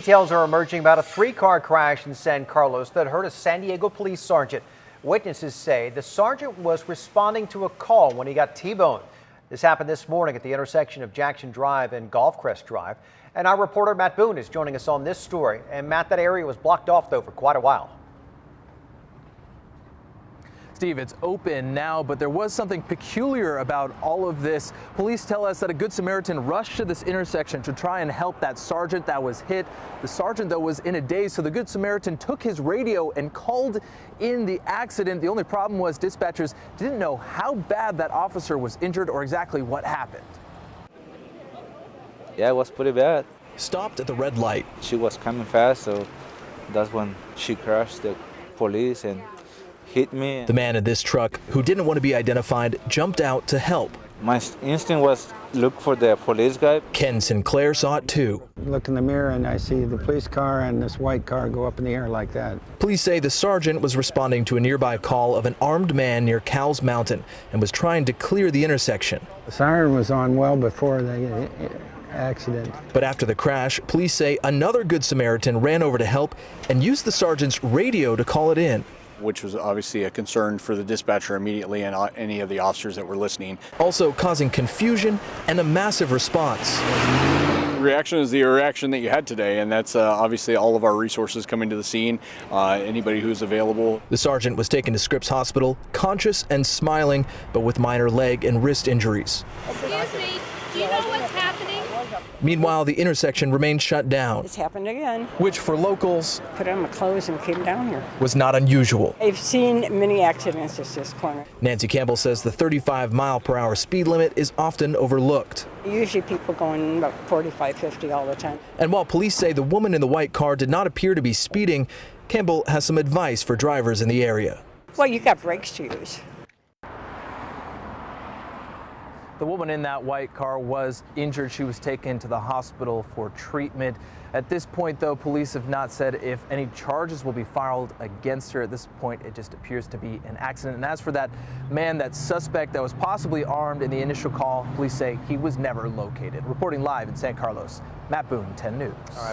Details are emerging about a three-car crash in San Carlos that hurt a San Diego police sergeant. Witnesses say the sergeant was responding to a call when he got T-boned. This happened this morning at the intersection of Jackson Drive and Golfcrest Drive. And our reporter Matt Boone is joining us on this story. And Matt, that area was blocked off though for quite a while. Steve, it's open now, but there was something peculiar about all of this. Police tell us that a Good Samaritan rushed to this intersection to try and help that sergeant that was hit. The sergeant, though, was in a daze, so the Good Samaritan took his radio and called in the accident. The only problem was dispatchers didn't know how bad that officer was injured or exactly what happened. Yeah, it was pretty bad. Stopped at the red light. She was coming fast, so that's when she crashed the police and hit me. The man in this truck, who didn't want to be identified, jumped out to help. My instinct was look for the police guy. Ken Sinclair saw it too. Look in the mirror and I see the police car and this white car go up in the air like that. Police say the sergeant was responding to a nearby call of an armed man near Cowles Mountain and was trying to clear the intersection. The siren was on well before the accident. But after the crash, police say another Good Samaritan ran over to help and used the sergeant's radio to call it in, which was obviously a concern for the dispatcher immediately and any of the officers that were listening. Also causing confusion and a massive response. Reaction is the reaction that you had today, and that's obviously all of our resources coming to the scene, anybody who's available. The sergeant was taken to Scripps Hospital, conscious and smiling, but with minor leg and wrist injuries. Excuse me, do you know what's happening? Meanwhile, the intersection remained shut down. It's happened again. Which for locals Put on my clothes and came down here. was not unusual. I've seen many accidents at this corner. Nancy Campbell says the 35-mile-per-hour speed limit is often overlooked. Usually people going about 45, 50 all the time. And while police say the woman in the white car did not appear to be speeding, Campbell has some advice for drivers in the area. Well, you got brakes to use. The woman in that white car was injured. She was taken to the hospital for treatment. At this point, though, police have not said if any charges will be filed against her. At this point, it just appears to be an accident. And as for that man, that suspect that was possibly armed in the initial call, police say he was never located. Reporting live in San Carlos, Matt Boone, 10 News.